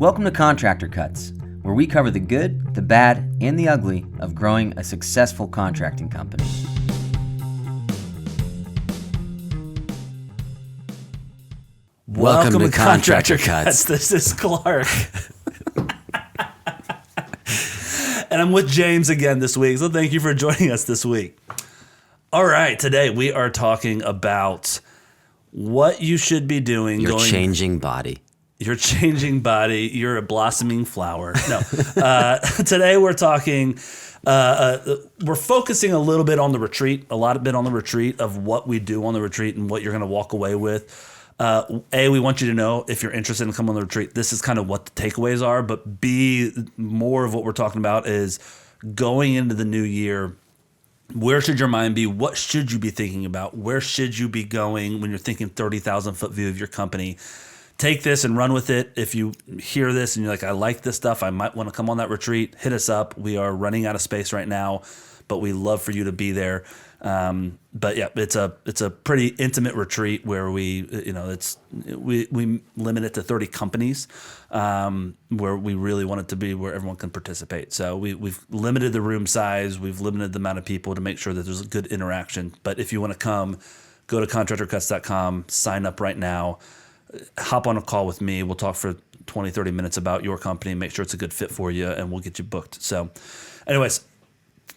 Welcome to Contractor Cuts, where we cover the good, the bad, and the ugly of growing a successful contracting company. Welcome to Contractor Cuts. This is Clark. And I'm with James again this week, so thank you for joining us this week. All right, today we are talking about what you should be doing. Your changing body. Your changing body. You're a blossoming flower. No. Today we're talking, we're focusing a little bit on the retreat, a lot of bit on the retreat of what we do on the retreat and what you're going to walk away with. We want you to know if you're interested in coming on the retreat, this is kind of what the takeaways are. But B, more of what we're talking about is going into the new year. Where should your mind be? What should you be thinking about? Where should you be going when you're thinking 30,000 foot view of your company? Take this and run with it. If you hear this and you're like, I like this stuff, I might want to come on that retreat, hit us up. We are running out of space right now, but we love for you to be there. But yeah, it's a pretty intimate retreat where we limit it to 30 companies, where we really want it to be where everyone can participate. So we've limited the room size, we've limited the amount of people to make sure that there's a good interaction. But if you want to come, go to contractorcuts.com, sign up right now, hop on a call with me. We'll talk for 20, 30 minutes about your company, make sure it's a good fit for you, and we'll get you booked. So anyways,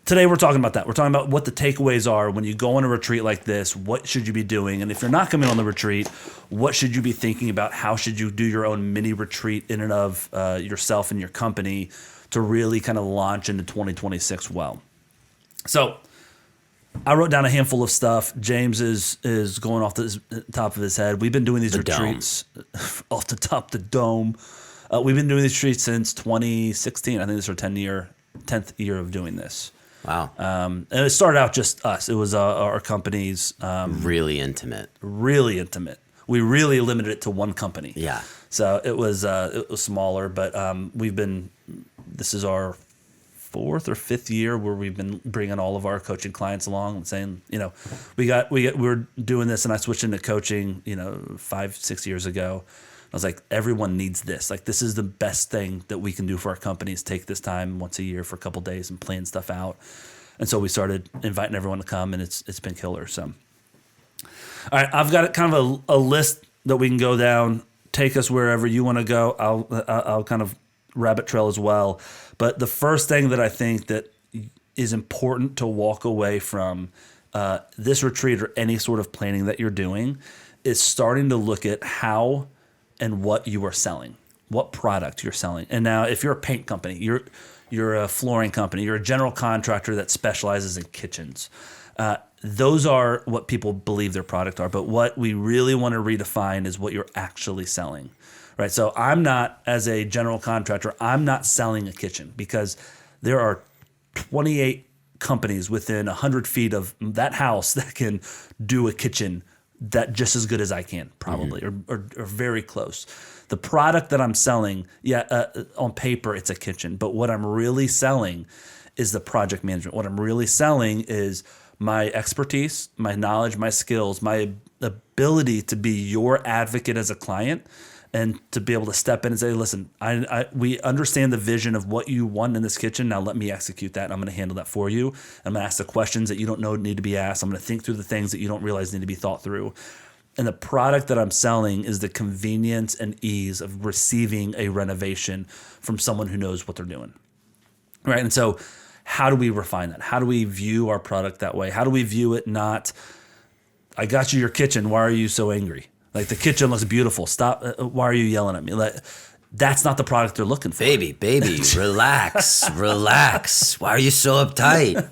today we're talking about that. We're talking about what the takeaways are when you go on a retreat like this. What should you be doing? And if you're not coming on the retreat, what should you be thinking about? How should you do your own mini retreat in and of yourself and your company to really kind of launch into 2026 well? So I wrote down a handful of stuff. James is going off the top of his head. We've been doing these retreats off the top of the dome. We've been doing these retreats since 2016. I think this is our 10th year of doing this. Wow. And it started out just us. It was our companies. Really intimate. Really intimate. We really limited it to one company. Yeah. So it was smaller, but this is our 4th or 5th year where we've been bringing all of our coaching clients along and saying, we're doing this, and I switched into coaching, 5-6 years ago. I was like, everyone needs this. Like, this is the best thing that we can do for our companies. Take this time once a year for a couple of days and plan stuff out. And so we started inviting everyone to come, and it's been killer. So, all right, I've got kind of a list that we can go down. Take us wherever you want to go. I'll kind of rabbit trail as well. But the first thing that I think that is important to walk away from this retreat or any sort of planning that you're doing is starting to look at how and what you are selling, what product you're selling. And now if you're a paint company, you're a flooring company, you're a general contractor that specializes in kitchens. Those are what people believe their product are. But what we really want to redefine is what you're actually selling, right? So I'm not, as a general contractor, I'm not selling a kitchen because there are 28 companies within 100 feet of that house that can do a kitchen that just as good as I can, probably, or very close. The product that I'm selling, on paper, it's a kitchen. But what I'm really selling is the project management. What I'm really selling is my expertise, my knowledge, my skills, my ability to be your advocate as a client and to be able to step in and say, listen, we understand the vision of what you want in this kitchen. Now let me execute that, and I'm going to handle that for you. I'm going to ask the questions that you don't know need to be asked. I'm going to think through the things that you don't realize need to be thought through. And the product that I'm selling is the convenience and ease of receiving a renovation from someone who knows what they're doing, right? And so how do we refine that? How do we view our product that way? How do we view it not, I got you your kitchen, why are you so angry? Like, the kitchen looks beautiful. Stop. Why are you yelling at me? Like, that's not the product they're looking for. Baby, relax, relax. Why are you so uptight?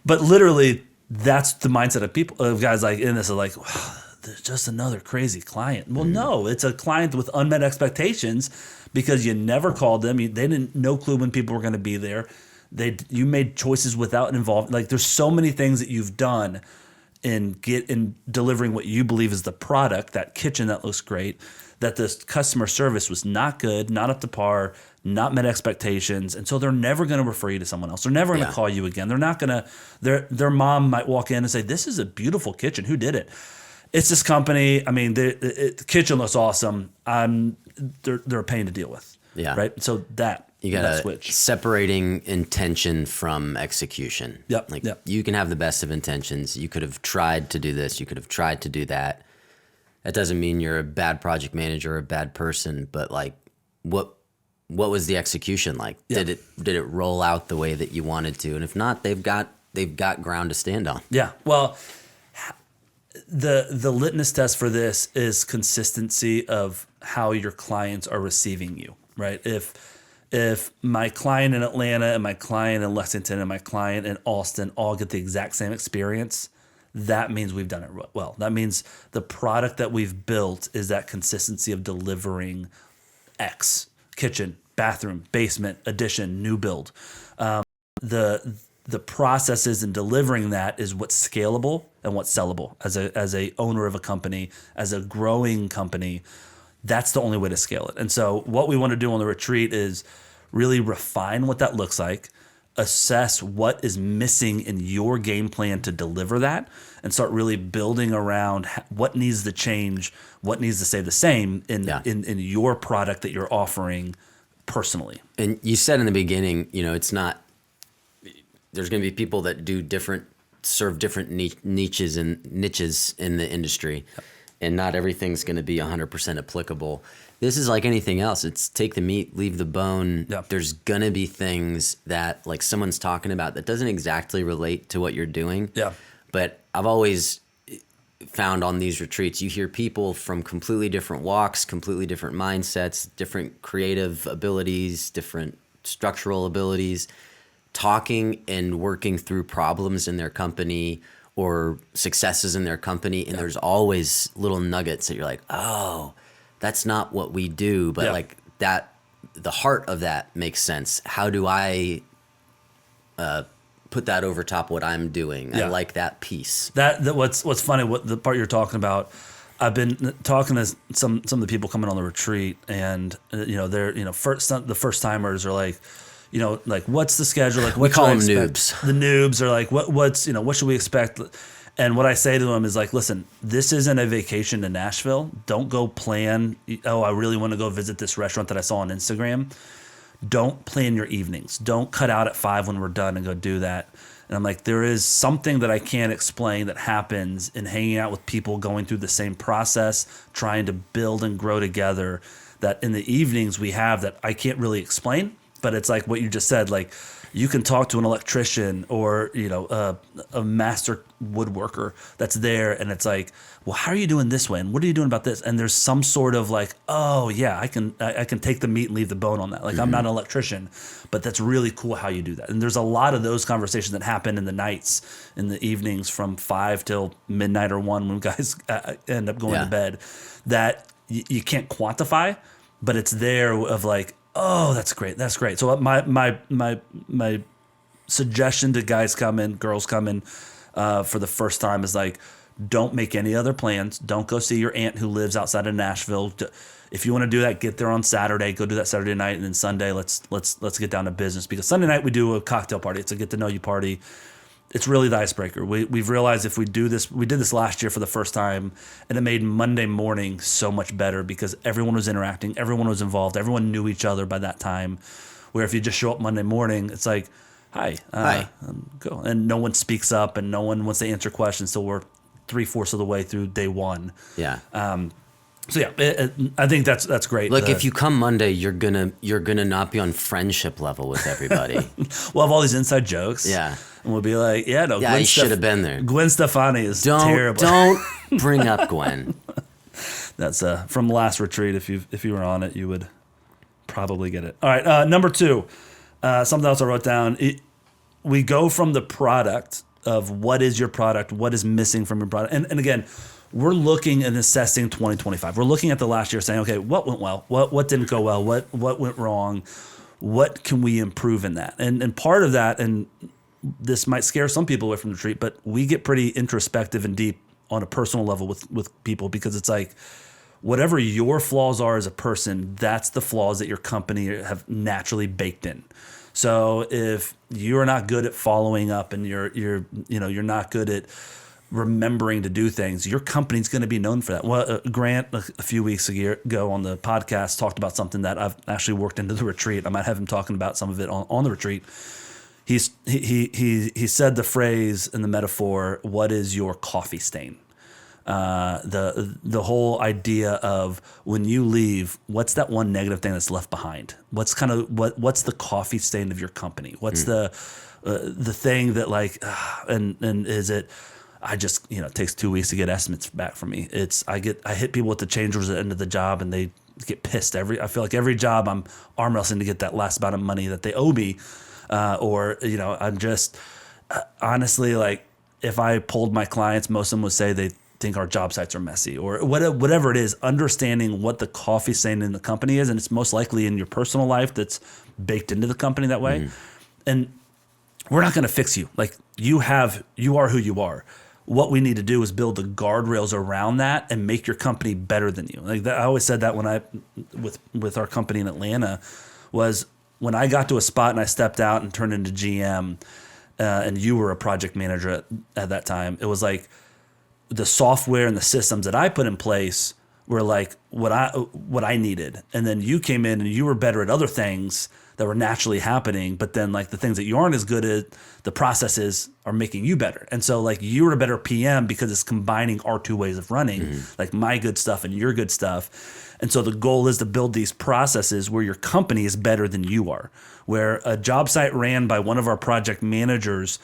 But literally, that's the mindset of people, of guys like in this are like, wow, there's just another crazy client. Well, no, it's a client with unmet expectations because you never called them. They didn't no clue when people were going to be there. You made choices without involvement. Like, there's so many things that you've done in delivering what you believe is the product, that kitchen that looks great, that the customer service was not good, not up to par, not met expectations, and so they're never going to refer you to someone else. They're never going to call you again. They're not going to. Their mom might walk in and say, "This is a beautiful kitchen. Who did it?" It's this company. I mean, the kitchen looks awesome. I'm they're a pain to deal with. Yeah. Right. So that You got to switch. separating intention from execution. Yep. Like Yep. you can have the best of intentions. You could have tried to do this. You could have tried to do that. That doesn't mean you're a bad project manager or a bad person, but like what was the execution like? Yeah. Did it roll out the way that you wanted to? And if not, they've got ground to stand on. Yeah. Well, the litmus test for this is consistency of how your clients are receiving you, right? If my client in Atlanta and my client in Lexington and my client in Austin all get the exact same experience, that means we've done it well. That means the product that we've built is that consistency of delivering X: kitchen, bathroom, basement, addition, new build. The processes in delivering that is what's scalable and what's sellable. As a owner of a company, as a growing company, that's the only way to scale it. And so what we want to do on the retreat is really refine what that looks like, assess what is missing in your game plan to deliver that, and start really building around what needs to change, what needs to stay the same in your product that you're offering personally. And you said in the beginning, it's not, there's going to be people that serve different niches in the industry, and not everything's going to be 100% applicable. This is like anything else. It's take the meat, leave the bone. Yeah. There's going to be things that like someone's talking about that doesn't exactly relate to what you're doing. Yeah. But I've always found on these retreats, you hear people from completely different walks, completely different mindsets, different creative abilities, different structural abilities, talking and working through problems in their company or successes in their company. And there's always little nuggets that you're like, oh, that's not what we do. But like that, the heart of that makes sense. How do I put that over top what I'm doing? I like that piece. That what's funny, what the part you're talking about, I've been talking to some of the people coming on the retreat, and they're the first timers are like, like what's the schedule? Like what We call should I them expect? noobs. The noobs are like, what should we expect? And what I say to them is like, listen, this isn't a vacation to Nashville. Don't go plan. Oh, I really want to go visit this restaurant that I saw on Instagram. Don't plan your evenings. Don't cut out at 5 when we're done and go do that. And I'm like, there is something that I can't explain that happens in hanging out with people going through the same process, trying to build and grow together, that in the evenings we have that I can't really explain. But it's like what you just said, like you can talk to an electrician or, a master woodworker that's there. And it's like, well, how are you doing this way? And what are you doing about this? And there's some sort of like, oh yeah, I can take the meat and leave the bone on that. Like I'm not an electrician, but that's really cool how you do that. And there's a lot of those conversations that happen in the nights, in the evenings from 5 till midnight or 1 when guys end up going to bed, that you can't quantify, but it's there of like, oh, that's great. That's great. So my suggestion to guys coming, girls coming for the first time is like, don't make any other plans. Don't go see your aunt who lives outside of Nashville. If you want to do that, get there on Saturday. Go do that Saturday night, and then Sunday, let's get down to business. Because Sunday night we do a cocktail party. It's a get to know you party. It's really the icebreaker. We've realized if we do this, we did this last year for the first time, and it made Monday morning so much better because everyone was interacting, everyone was involved, everyone knew each other by that time. Where if you just show up Monday morning, it's like, hi, go, and no one speaks up and no one wants to answer questions. So we're 3/4 of the way through day one. Yeah. So yeah, I think that's great. Look, if you come Monday, you're gonna not be on friendship level with everybody. we'll have all these inside jokes. Yeah. And we'll be like, yeah, no, Yeah, you should have been there. Gwen Stefani is terrible. Don't bring up Gwen. That's from last retreat. If you were on it, you would probably get it. All right, number 2, something else I wrote down. We go from the product of what is your product, what is missing from your product, and again, we're looking and assessing 2025. We're looking at the last year, saying, okay, what went well, what didn't go well, what went wrong, what can we improve in that, and part of that, and this might scare some people away from the retreat, but we get pretty introspective and deep on a personal level with people, because it's like, whatever your flaws are as a person, that's the flaws that your company have naturally baked in. So if you're not good at following up and you're not good at remembering to do things, your company's going to be known for that. Well, Grant, a few weeks ago on the podcast, talked about something that I've actually worked into the retreat. I might have him talking about some of it on the retreat. He said the phrase and the metaphor, what is your coffee stain? The whole idea of when you leave, what's that one negative thing that's left behind? What's the coffee stain of your company? What's the thing that and is it, I just, it takes 2 weeks to get estimates back from me. I hit people with the change orders at the end of the job and they get pissed. I feel like every job I'm arm wrestling to get that last amount of money that they owe me. I'm just honestly, like, if I polled my clients, most of them would say they think our job sites are messy or whatever it is, understanding what the coffee stain in the company is. And it's most likely in your personal life that's baked into the company that way. And we're not going to fix you. Like you are who you are. What we need to do is build the guardrails around that and make your company better than you. Like that, I always said that when with our company in Atlanta was when I got to a spot and I stepped out and turned into GM, and you were a project manager at that time. It was like the software and the systems that I put in place were like what I needed, and then you came in and you were better at other things that were naturally happening, but then like the things that you aren't as good at, the processes are making you better. And so like you're a better PM because it's combining our two ways of running, like my good stuff and your good stuff. And so the goal is to build these processes where your company is better than you are, where a job site ran by one of our project managers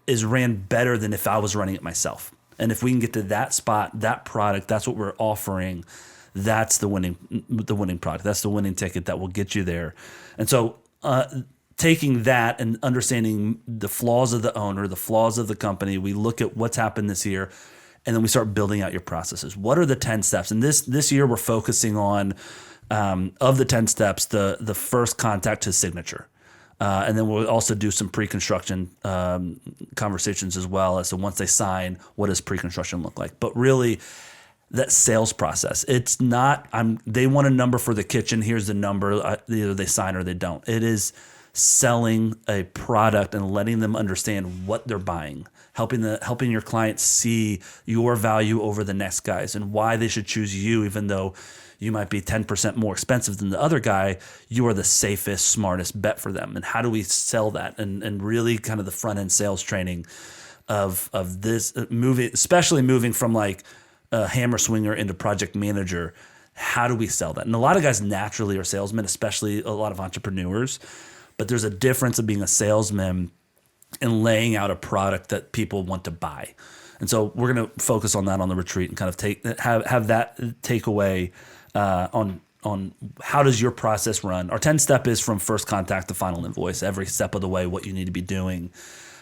is ran better than if I was running it myself. And if we can get to that spot, that product, that's what we're offering. That's the winning product. That's the winning ticket that will get you there. And so taking that and understanding the flaws of the owner, the flaws of the company, we look at what's happened this year, and then we start building out your processes. What are the 10 steps? And this year we're focusing on, of the 10 steps, the first contact to signature. And then we'll also do some pre-construction conversations as well as to once they sign, what does pre-construction look like? But really, that sales process, it's not, they want a number for the kitchen, here's the number, either they sign or they don't. It is selling a product and letting them understand what they're buying, helping your clients see your value over the next guys and why they should choose you, even though you might be 10% more expensive than the other guy. You are the safest, smartest bet for them. And how do we sell that? And really kind of the front end sales training of this movie, especially moving from like a hammer swinger into project manager. How do we sell that? And a lot of guys naturally are salesmen, especially a lot of entrepreneurs. But there's a difference of being a salesman and laying out a product that people want to buy. And so we're going to focus on that on the retreat and kind of have that takeaway on how does your process run. Our 10-step is from first contact to final invoice, every step of the way, what you need to be doing.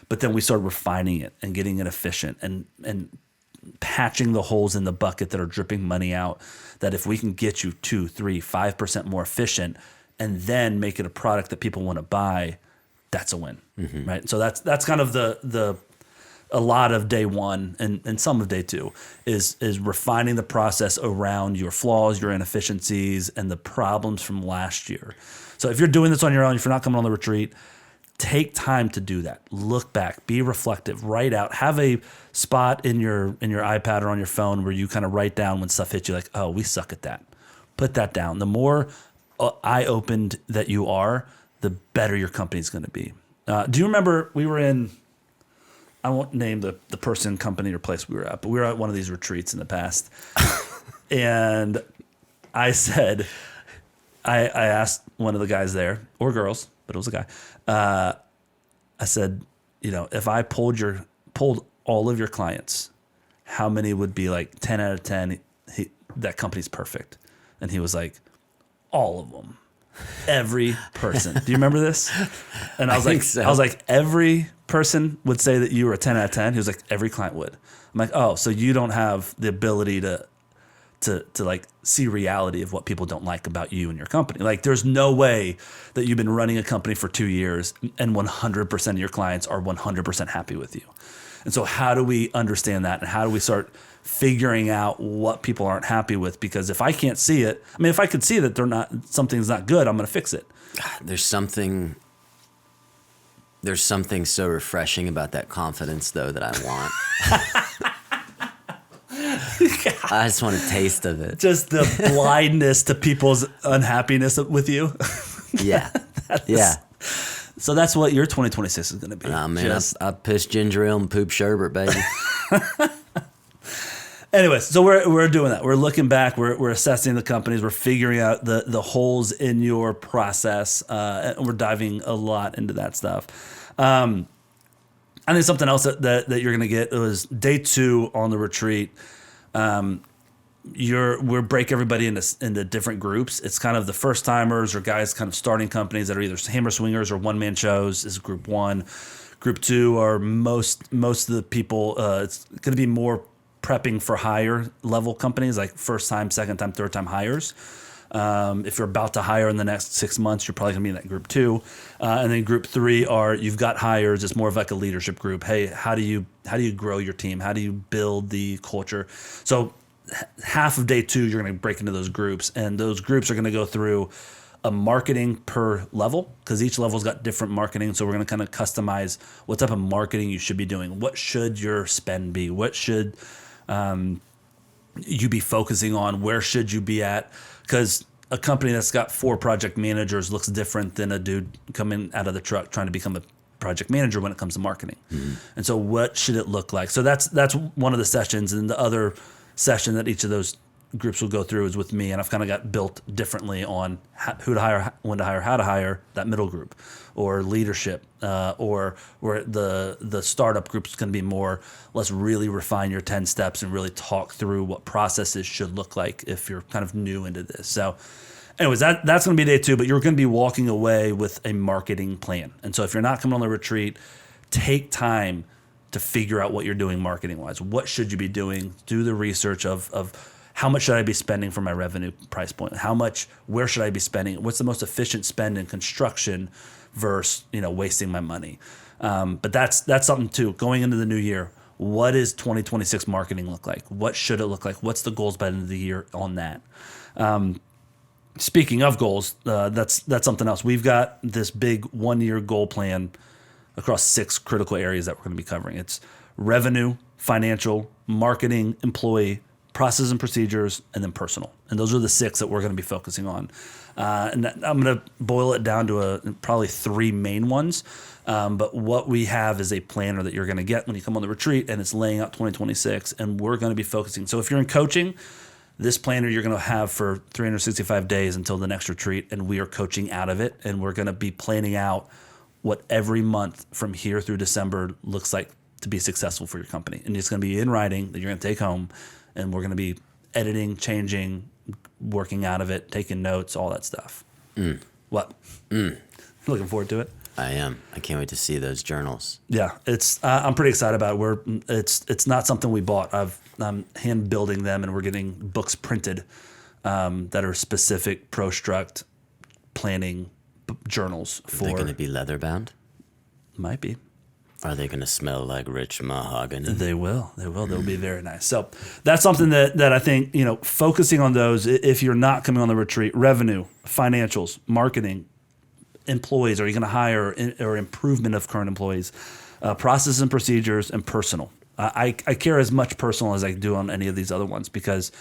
But then we start refining it and getting it efficient and patching the holes in the bucket that are dripping money out, that if we can get you 2, 3, 5% more efficient and then make it a product that people want to buy, that's a win, right? So that's kind of a lot of day one and some of day two is refining the process around your flaws, your inefficiencies, and the problems from last year. So if you're doing this on your own, if you're not coming on the retreat, take time to do that. Look back, be reflective, write out, have a spot in your iPad or on your phone where you kind of write down when stuff hits you like, oh, we suck at that. Put that down. The more eye-opened that you are, the better your company's going to be. Do you remember we were in, I won't name the person, company, or place we were at, but we were at one of these retreats in the past. And I said, I asked one of the guys there, or girls, but it was a guy. I said, if I pulled all of your clients, how many would be like 10 out of 10? That company's perfect. And he was like, all of them, every person. Do you remember this? And I was like, every person would say that you were a 10 out of 10. He was like, every client would. I'm like, oh, so you don't have the ability to like see reality of what people don't like about you and your company. Like there's no way that you've been running a company for 2 years and 100% of your clients are 100% happy with you. And so how do we understand that? And how do we start figuring out what people aren't happy with? Because if I can't see it, I mean, if I could see that something's not good, I'm going to fix it. There's something so refreshing about that confidence though that I want. I just want a taste of it. Just the blindness to people's unhappiness with you. Yeah. Yeah. So that's what your 2026 is going to be. Nah, man, I piss ginger ale and poop sherbet, baby. Anyways, so we're doing that. We're looking back. We're assessing the companies. We're figuring out the holes in your process, and we're diving a lot into that stuff. I think something else that you're going to get was day 2 on the retreat. We'll break everybody into different groups. It's kind of the first timers or guys kind of starting companies that are either hammer swingers or one man shows is group 1. Group 2 are most of the people. It's going to be more prepping for higher level companies like first time, second time, third time hires. If you're about to hire in the next 6 months, you're probably gonna be in that group 2. And then group 3 are you've got hires. It's more of like a leadership group. Hey, how do you grow your team? How do you build the culture? So half of day 2, you're gonna break into those groups, and those groups are gonna go through a marketing per level because each level's got different marketing. So we're gonna kind of customize what type of marketing you should be doing. What should your spend be? What should you be focusing on? Where should you be at? Because a company that's got 4 project managers looks different than a dude coming out of the truck trying to become a project manager when it comes to marketing. Mm-hmm. And so what should it look like? So that's one of the sessions. And the other session that each of those groups will go through is with me. And I've kind of got built differently on who to hire, when to hire, how to hire that middle group or leadership, or where the startup group is going to be more, let's really refine your 10 steps and really talk through what processes should look like if you're kind of new into this. So anyways, that's going to be day 2, but you're going to be walking away with a marketing plan. And so if you're not coming on the retreat, take time to figure out what you're doing marketing wise. What should you be doing? Do the research of how much should I be spending for my revenue price point? Where should I be spending? What's the most efficient spend in construction versus, wasting my money? But that's something too, going into the new year. What does 2026 marketing look like? What should it look like? What's the goals by the end of the year on that? Speaking of goals, that's something else. We've got this big 1-year goal plan across 6 critical areas that we're going to be covering. It's revenue, financial, marketing, employee, process and procedures, and then personal. And those are the 6 that we're going to be focusing on. And I'm going to boil it down to probably 3 main ones. But what we have is a planner that you're going to get when you come on the retreat, and it's laying out 2026, and we're going to be focusing. So if you're in coaching, this planner you're going to have for 365 days until the next retreat, and we are coaching out of it, and we're going to be planning out what every month from here through December looks like to be successful for your company. And it's going to be in writing that you're going to take home, and we're going to be editing, changing, working out of it, taking notes, all that stuff. What? Looking forward to it? I am. I can't wait to see those journals. Yeah, it's. I'm pretty excited about it. It's not something we bought. I'm hand building them, and we're getting books printed that are specific ProStruct planning journals for. Are they going to be leather bound? Might be. Are they going to smell like rich mahogany? They will. They'll be very nice. So that's something that I think, focusing on those, if you're not coming on the retreat, revenue, financials, marketing, employees, are you going to hire or improvement of current employees, process and procedures, and personal. I care as much personal as I do on any of these other ones, because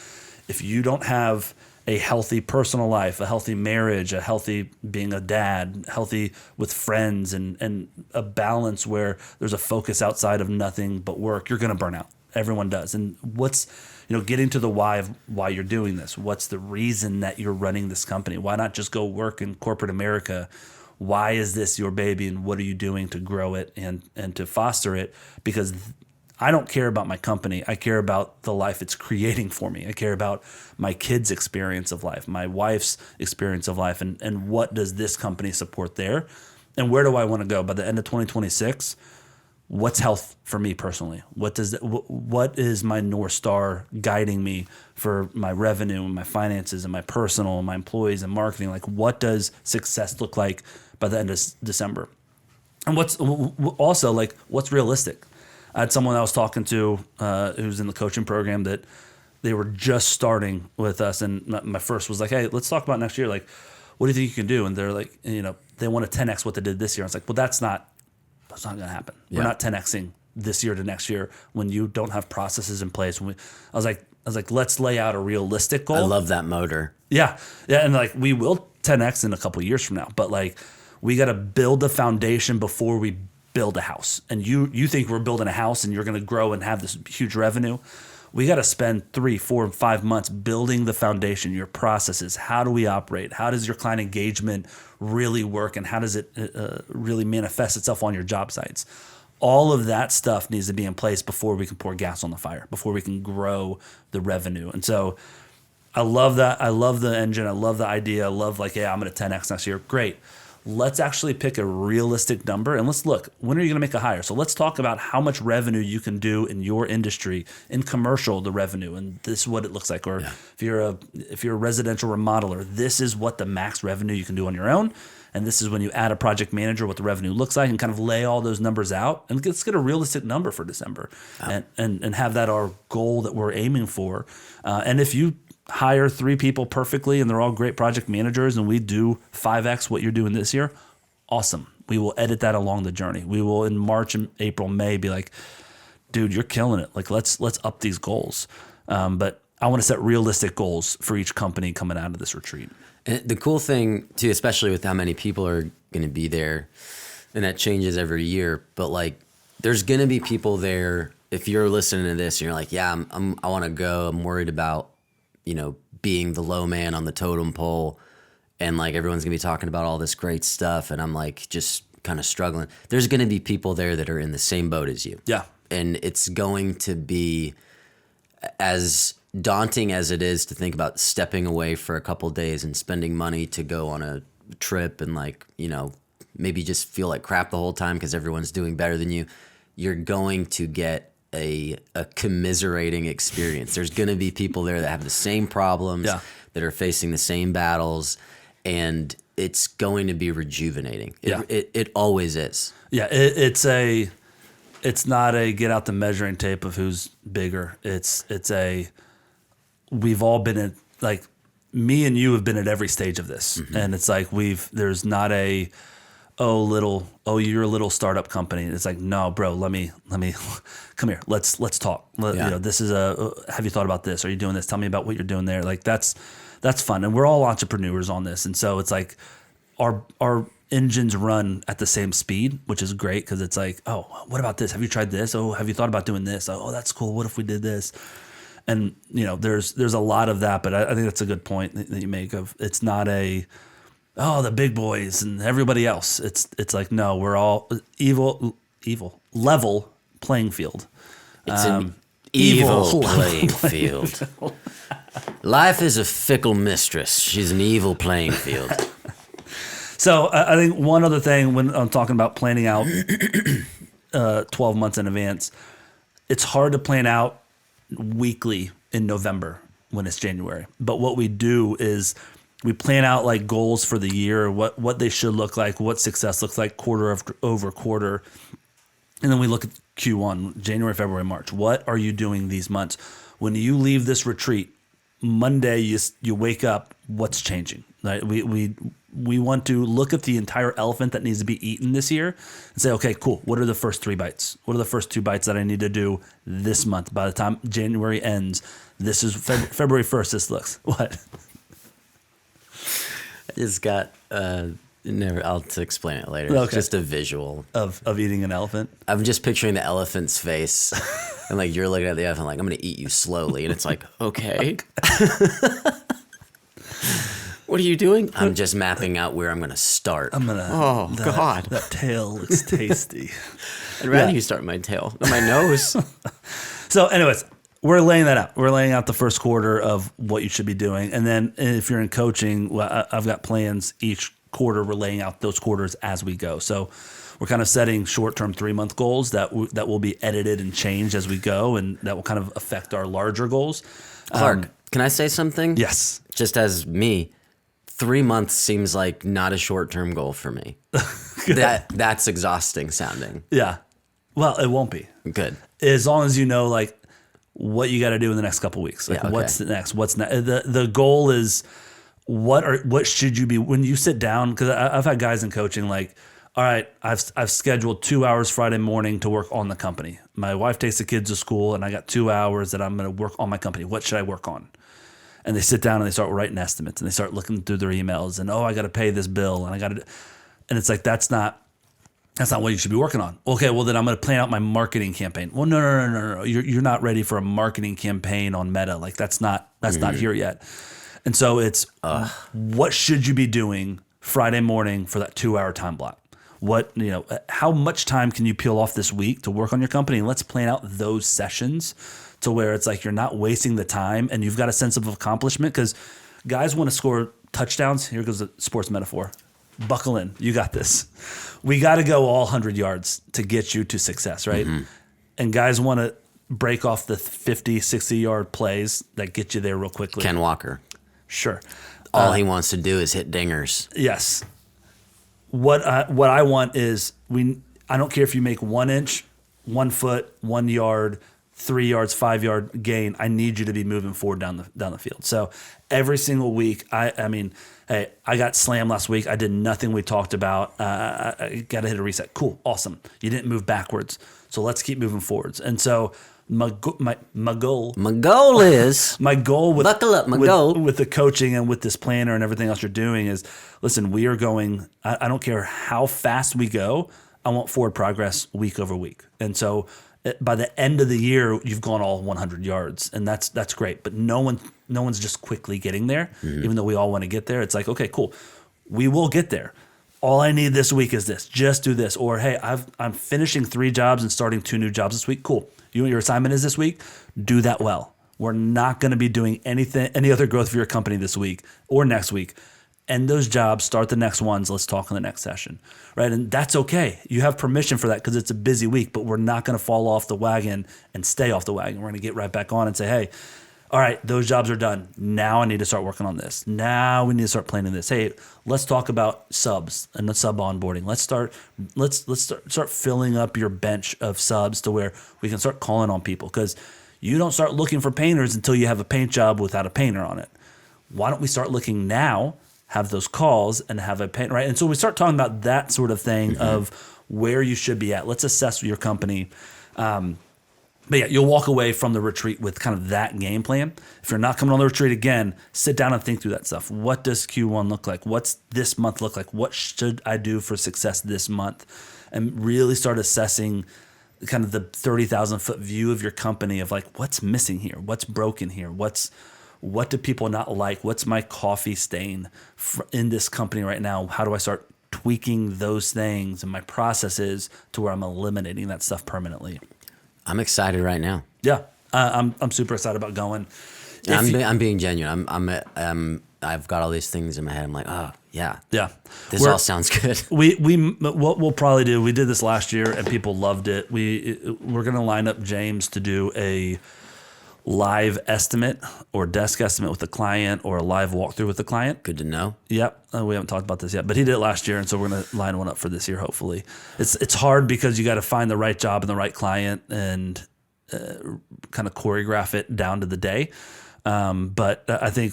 if you don't have a healthy personal life, a healthy marriage, a healthy being a dad, healthy with friends, and a balance where there's a focus outside of nothing but work, you're going to burn out. Everyone does. And what's, getting to the why of why you're doing this. What's the reason that you're running this company? Why not just go work in corporate America? Why is this your baby, and what are you doing to grow it and to foster it? Because I don't care about my company. I care about the life it's creating for me. I care about my kids' experience of life, my wife's experience of life, and what does this company support there? And where do I want to go? By the end of 2026, what's health for me personally? What is my North Star guiding me for my revenue and my finances and my personal and my employees and marketing? Like, what does success look like by the end of December? And what's also, like, what's realistic? I had someone I was talking to who's in the coaching program that they were just starting with us, and my first was like, hey, let's talk about next year. Like, what do you think you can do? And they're like, they want to 10x what they did this year. I was like, well, that's not going to happen. Yeah. We're not 10xing this year to next year when you don't have processes in place. I was like, I was like, let's lay out a realistic goal. I love that motor. Yeah. Yeah. And like, we will 10X in a couple of years from now, but like, we got to build the foundation before we build a house. And you think we're building a house and you're going to grow and have this huge revenue. We got to spend 3, 4, 5 months building the foundation, your processes. How do we operate? How does your client engagement really work? And how does it really manifest itself on your job sites? All of that stuff needs to be in place before we can pour gas on the fire, before we can grow the revenue. And so I love that. I love the engine. I love the idea. I love like, yeah, I'm going to 10X next year. Great. Let's actually pick a realistic number and let's look, when are you going to make a hire? So let's talk about how much revenue you can do in your industry, in commercial, the revenue, and this is what it looks like. Or if you're a residential remodeler, this is what the max revenue you can do on your own. And this is when you add a project manager, what the revenue looks like, and kind of lay all those numbers out. And let's get a realistic number for December and have that our goal that we're aiming for. And if you hire 3 people perfectly and they're all great project managers and we do 5X what you're doing this year, awesome. We will edit that along the journey. We will in March and April, May be like, dude, you're killing it. Like let's up these goals. But I want to set realistic goals for each company coming out of this retreat. And the cool thing too, especially with how many people are going to be there, and that changes every year, but like there's going to be people there. If you're listening to this and you're like, yeah, I want to go. I'm worried about, being the low man on the totem pole, and like everyone's gonna be talking about all this great stuff, and I'm like just kind of struggling. There's gonna be people there that are in the same boat as you. Yeah. And it's going to be as daunting as it is to think about stepping away for a couple of days and spending money to go on a trip and like, maybe just feel like crap the whole time because everyone's doing better than you. You're going to get a commiserating experience. There's going to be people there that have the same problems, that are facing the same battles, and it's going to be rejuvenating. It always is. Yeah, it's not a get out the measuring tape of who's bigger. We've all been in, like me and you have been at every stage of this, and it's like there's not a you're a little startup company. It's like, no, bro, let me come here. Let's talk. This is have you thought about this? Are you doing this? Tell me about what you're doing there. Like that's fun. And we're all entrepreneurs on this. And so it's like our engines run at the same speed, which is great. Cause it's like, oh, what about this? Have you tried this? Oh, have you thought about doing this? Oh, that's cool. What if we did this? And there's a lot of that, but I think that's a good point that you make of, it's not the big boys and everybody else. It's like, no, we're all evil level playing field. It's an evil playing field. Life is a fickle mistress. She's an evil playing field. So I think one other thing when I'm talking about planning out 12 months in advance, it's hard to plan out weekly in November when it's January. But what we do is we plan out like goals for the year, what they should look like, what success looks like quarter over quarter. And then we look at Q1, January, February, March. What are you doing these months? When you leave this retreat, Monday you wake up, what's changing? Right? We want to look at the entire elephant that needs to be eaten this year and say, okay, cool. What are the first 3 bites? What are the first 2 bites that I need to do this month? By the time January ends, this is February 1st, this looks. What? It's got I'll explain it later. Okay. It's just a visual of eating an elephant. I'm just picturing the elephant's face, and like you're looking at the elephant, like I'm gonna eat you slowly, and it's like, okay, what are you doing? I'm just mapping out where I'm gonna start. God, that tail looks tasty. I'd rather you start my tail, not my nose. So, anyways. We're laying that out. We're laying out the first quarter of what you should be doing. And then if you're in coaching, well, I've got plans each quarter. We're laying out those quarters as we go. So we're kind of setting short-term 3-month goals that will be edited and changed as we go, and that will kind of affect our larger goals. Clark, can I say something? Yes. Just as me, 3 months seems like not a short-term goal for me. That's exhausting sounding. Yeah. Well, it won't be. Good. As long as you know, like, what you got to do in the next couple of weeks. Like, what's the next? What's next? The goal is what should you be when you sit down? Because I've had guys in coaching like, all right, I've scheduled 2 hours Friday morning to work on the company. My wife takes the kids to school, and I got 2 hours that I'm going to work on my company. What should I work on? And they sit down and they start writing estimates, and they start looking through their emails, and I got to pay this bill, and and it's like that's not what you should be working on. Okay, well then I'm going to plan out my marketing campaign. Well, no. You're not ready for a marketing campaign on Meta. Like that's not here yet. And so it's what should you be doing Friday morning for that 2 hour time block? How much time can you peel off this week to work on your company? And let's plan out those sessions to where it's like you're not wasting the time and you've got a sense of accomplishment, because guys want to score touchdowns. Here goes a sports metaphor. Buckle in. You got this. We got to go all 100 yards to get you to success, right? Mm-hmm. And guys want to break off the 50, 60-yard plays that get you there real quickly. Ken Walker. Sure. All he wants to do is hit dingers. Yes. What I want is I don't care if you make 1 inch, 1 foot, 1 yard, 3 yards, 5 yard gain. I need you to be moving forward down the field. So every single week, hey, I got slammed last week. I did nothing we talked about. I got to hit a reset. Cool, awesome. You didn't move backwards, so let's keep moving forwards. And so my goal is my goal with buckle up. Goal with the coaching and with this planner and everything else you're doing is, listen, we are going. I don't care how fast we go. I want forward progress week over week. And so by the end of the year, you've gone all 100 yards, and that's great. But no one's just quickly getting there, even though we all want to get there. It's like, okay, cool, we will get there. All I need this week is this. Just do this. Or hey, I'm finishing 3 jobs and starting 2 new jobs this week. Cool. You know what your assignment is this week? Do that well. We're not going to be doing any other growth for your company this week or next week. End those jobs, start the next ones. Let's talk in the next session, right? And that's okay. You have permission for that because it's a busy week, but we're not going to fall off the wagon and stay off the wagon. We're going to get right back on and say, hey, all right, those jobs are done. Now I need to start working on this. Now we need to start planning this. Hey, let's talk about subs and the sub onboarding. Let's start filling up your bench of subs to where we can start calling on people, because you don't start looking for painters until you have a paint job without a painter on it. Why don't we start looking now, have those calls, and have a paint, right? And so we start talking about that sort of thing of where you should be at. Let's assess your company. But yeah, you'll walk away from the retreat with kind of that game plan. If you're not coming on the retreat again, sit down and think through that stuff. What does Q1 look like? What's this month look like? What should I do for success this month? And really start assessing kind of the 30,000 foot view of your company of like, what's missing here? What's broken here? What do people not like? What's my coffee stain in this company right now? How do I start tweaking those things and my processes to where I'm eliminating that stuff permanently? I'm excited right now. Yeah, I'm super excited about going. I'm being genuine. I've got all these things in my head. I'm like, oh yeah. This all sounds good. What we'll probably do. We did this last year and people loved it. We're gonna line up James to do a live estimate or desk estimate with the client, or a live walkthrough with the client. Good to know. Yep. We haven't talked about this yet, but he did it last year, and so we're going to line one up for this year, hopefully. It's hard because you got to find the right job and the right client and kind of choreograph it down to the day. But I think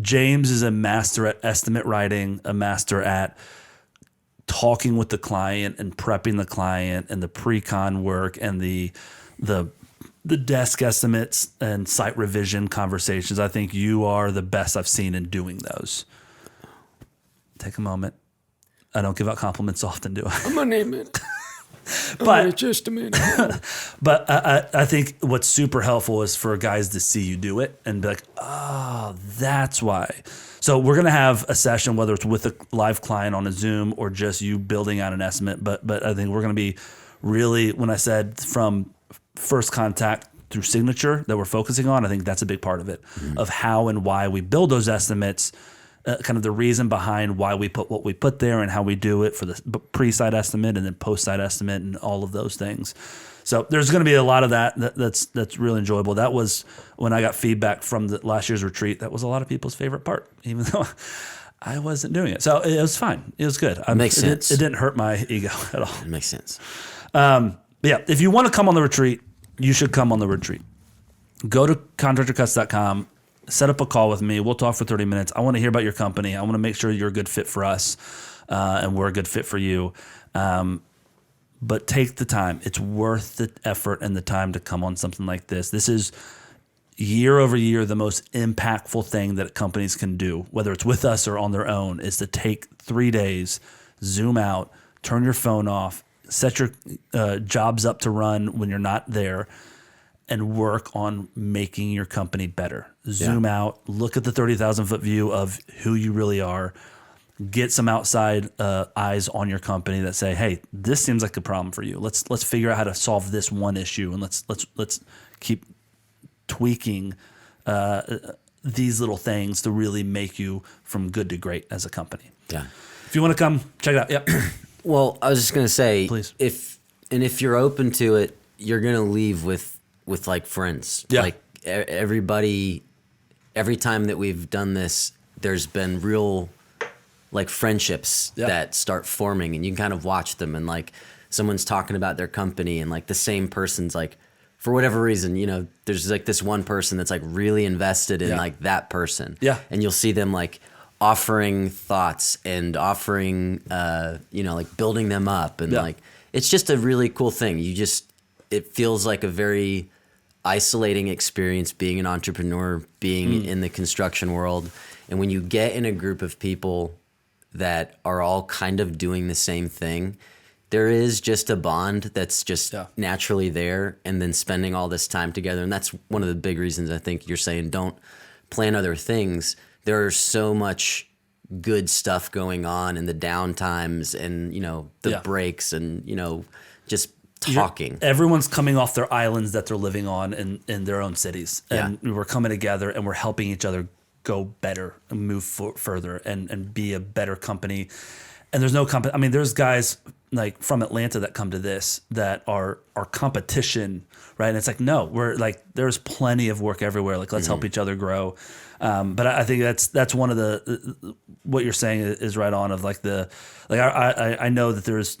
James is a master at estimate writing, a master at talking with the client and prepping the client and the pre-con work and the desk estimates and site revision conversations. I think you are the best I've seen in doing those. Take a moment. I don't give out compliments often, do I? I'm gonna name it. But just a minute. But I think what's super helpful is for guys to see you do it and be like, oh, that's why. So we're gonna have a session, whether it's with a live client on a Zoom or just you building out an estimate. But I think we're gonna be really, when I said from first contact through signature that we're focusing on, I think that's a big part of it, of how and why we build those estimates, kind of the reason behind why we put what we put there and how we do it for the pre-site estimate and then post-site estimate and all of those things. So there's going to be a lot of that's really enjoyable. That was when I got feedback from the last year's retreat. That was a lot of people's favorite part, even though I wasn't doing it. So it was fine. It was good. Makes sense. It didn't hurt my ego at all. It makes sense. But yeah, if you want to come on the retreat, you should come on the retreat. Go to contractorcuts.com, set up a call with me. We'll talk for 30 minutes. I want to hear about your company. I want to make sure you're a good fit for us. and we're a good fit for you. But take the time. It's worth the effort and the time to come on something like this. This is year over year the most impactful thing that companies can do, whether it's with us or on their own, is to take 3 days, zoom out, turn your phone off, set your jobs up to run when you're not there, and work on making your company better. Zoom out, look at the 30,000 foot view of who you really are. Get some outside eyes on your company that say, "Hey, this seems like a problem for you. Let's figure out how to solve this one issue, and let's keep tweaking these little things to really make you from good to great as a company." Yeah. If you want to come check it out, yep. Well, I was just gonna say, Please. if you're open to it, you're gonna leave with like friends. Yeah. Like everybody, every time that we've done this, there's been real like friendships that start forming, and you can kind of watch them, and like someone's talking about their company, and like the same person's like, for whatever reason, you know, there's like this one person that's like really invested in like that person. Yeah. And you'll see them like offering thoughts and offering, you know, like building them up, and like, it's just a really cool thing. It feels like a very isolating experience being an entrepreneur, being in the construction world. And when you get in a group of people that are all kind of doing the same thing, there is just a bond that's just naturally there, and then spending all this time together. And that's one of the big reasons I think you're saying don't plan other things. There's so much good stuff going on in the downtimes and, you know, the breaks and, you know, just talking. Everyone's coming off their islands that they're living on in their own cities. And we're coming together and we're helping each other go better and move further and be a better company. And there's no company. I mean, there's guys like from Atlanta that come to this that are competition, right? And it's like, no, we're like, there's plenty of work everywhere. Like, let's help each other grow. But I think that's one of what you're saying is right on, of like I know that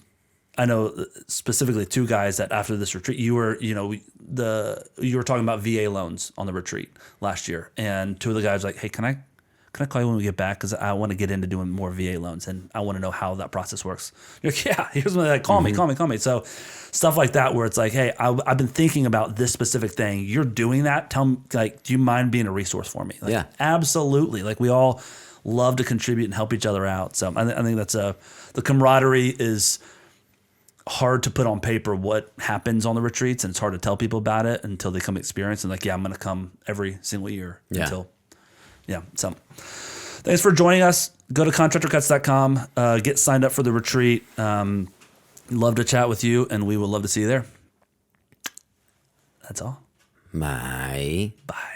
I know specifically 2 guys that after this retreat, you were talking about VA loans on the retreat last year, and 2 of the guys were like, "Hey, can I call you when we get back? Because I want to get into doing more VA loans, and I want to know how that process works." You're like, "Yeah, here's what like call me. So stuff like that, where it's like, "Hey, I've been thinking about this specific thing. You're doing that. Tell me, like, do you mind being a resource for me?" Like, absolutely. Like, we all love to contribute and help each other out. So I think that's the camaraderie is hard to put on paper what happens on the retreats, and it's hard to tell people about it until they come experience and like, I'm going to come every single year until, So thanks for joining us. Go to contractorcuts.com, get signed up for the retreat. Love to chat with you, and we would love to see you there. That's all. Bye. Bye.